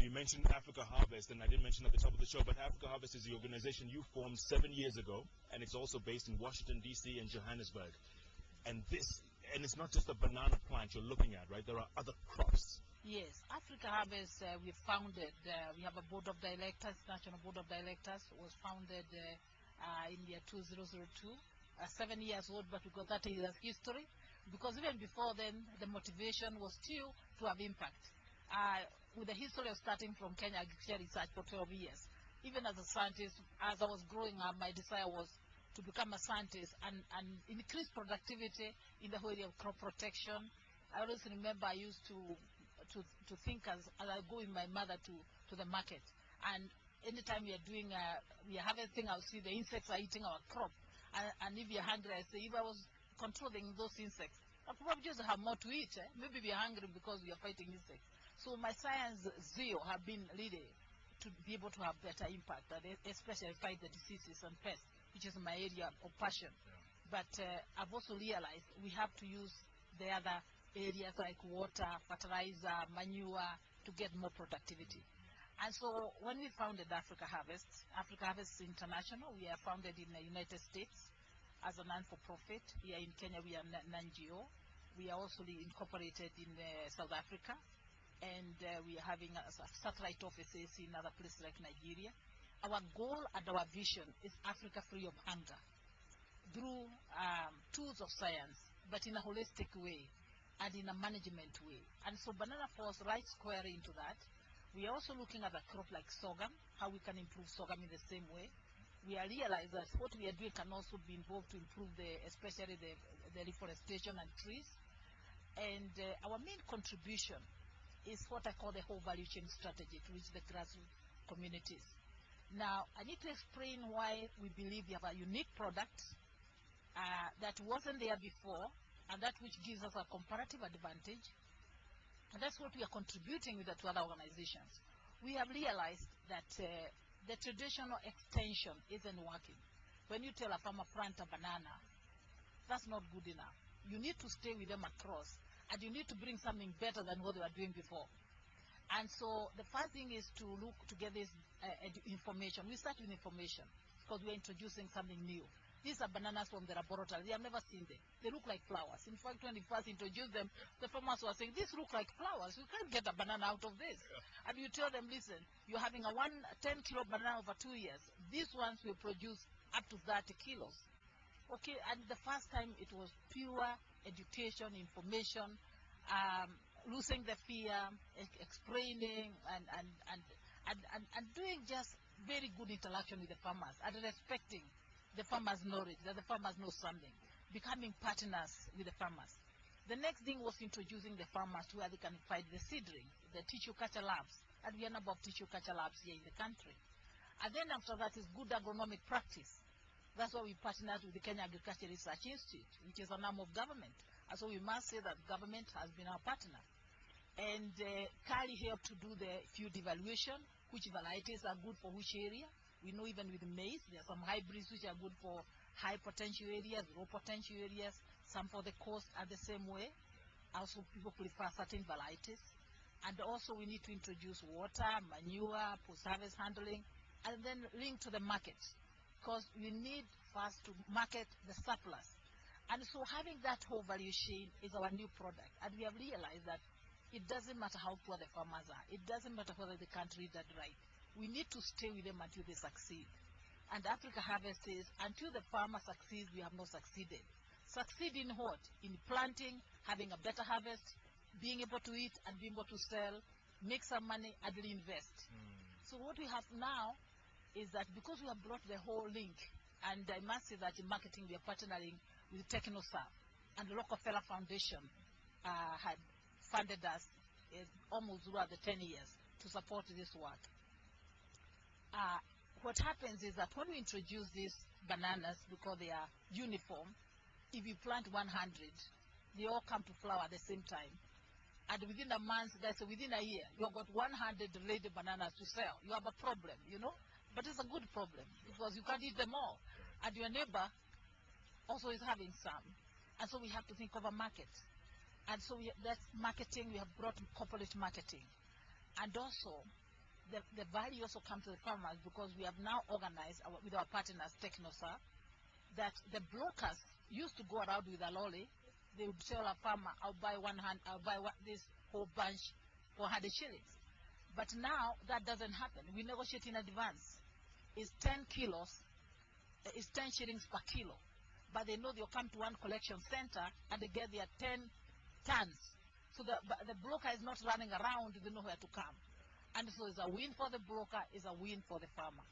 So you mentioned Africa Harvest, and I didn't mention at the top of the show, but Africa Harvest is the organization you formed 7 years ago, and it's also based in Washington, D.C. and Johannesburg. And it's not just a banana plant you're looking at, right? There are other crops. Yes, Africa Harvest, we founded, we have a board of directors, national board of directors, was founded in the year 2002. 7 years old, but we got 30 years history, because even before then, the motivation was still to have impact. With the history of starting from Kenya Agriculture Research for 12 years, even as a scientist, as I was growing up, my desire was to become a scientist and increase productivity in the area of crop protection. I always remember I used to think as I go with my mother to the market, and anytime we are harvesting, I'll see the insects are eating our crop, and if you're hungry, I say, if I was controlling those insects, I probably just have more to eat. Maybe we are hungry because we are fighting insects. So my science zeal have been really to be able to have better impact, and especially fight the diseases and pests, which is my area of passion. But I've also realized we have to use the other areas like water, fertilizer, manure to get more productivity. And so when we founded Africa Harvest International, we are founded in the United States as a non-for-profit. Here in Kenya, we are non-GO. We are also incorporated in South Africa, and we are having satellite offices in other places like Nigeria. Our goal and our vision is Africa free of hunger through tools of science, but in a holistic way and in a management way. And so Banana falls right square into that. We are also looking at a crop like sorghum, how we can improve sorghum in the same way. We are realizing that what we are doing can also be involved to improve especially the reforestation and trees. And our main contribution is what I call the whole value chain strategy to reach the grassroots communities. Now, I need to explain why we believe we have a unique product that wasn't there before, and that which gives us a comparative advantage. And that's what we are contributing with to other organizations. We have realized that the traditional extension isn't working. When you tell a farmer plant a banana, that's not good enough. You need to stay with them across, and you need to bring something better than what they were doing before. And so the first thing is to look to get this information. We start with information because we're introducing something new. These are bananas from the laboratory. They have never seen them. They look like flowers. In fact, when we first introduced them, the farmers were saying, these look like flowers. You can't get a banana out of this. And you tell them, listen, you're having a 10-kilo banana over 2 years. These ones will produce up to 30 kilos. Okay, and the first time it was pure education, information, losing the fear, explaining, and doing just very good interaction with the farmers and respecting the farmers' knowledge, that the farmers know something, becoming partners with the farmers. The next thing was introducing the farmers to where they can find the seedling, the tissue culture labs, and we are a number of tissue culture labs here in the country. And then after that is good agronomic practice. That's why we partnered with the Kenya Agriculture Research Institute, which is an arm of government. And so we must say that government has been our partner. And Kali helped to do the field evaluation, which varieties are good for which area. We know even with maize, there are some hybrids which are good for high potential areas, low potential areas, some for the coast are the same way. Also, people prefer certain varieties. And also we need to introduce water, manure, post-harvest handling, and then link to the markets, because we need first to market the surplus. And so having that whole value chain is our new product. And we have realized that it doesn't matter how poor the farmers are. It doesn't matter whether the country is that right. We need to stay with them until they succeed. And Africa Harvest is, until the farmer succeeds, we have not succeeded. Succeed in what? In planting, having a better harvest, being able to eat and being able to sell, make some money and reinvest. So what we have now is that because we have brought the whole link, and I must say that in marketing we are partnering with TechnoServe, and the Rockefeller Foundation had funded us almost throughout the 10 years to support this work. What happens is that when we introduce these bananas, because they are uniform, if you plant 100, they all come to flower at the same time. And within a month, that's within a year, you've got 100 ready bananas to sell. You have a problem, you know? But it's a good problem because you can't eat them all. And your neighbor also is having some. And so we have to think of a market. And so that's marketing. We have brought corporate marketing. And also, the value also comes to the farmers because we have now organized with our partners, Technosa, that the brokers used to go around with a lorry. They would tell a farmer, I'll buy this whole bunch for 100 shillings. But now that doesn't happen. We negotiate in advance. It's 10 kilos, it's 10 shillings per kilo. But they know they'll come to one collection center and they get their 10 tons. So the broker is not running around, they know where to come. And so it's a win for the broker, it's a win for the farmer.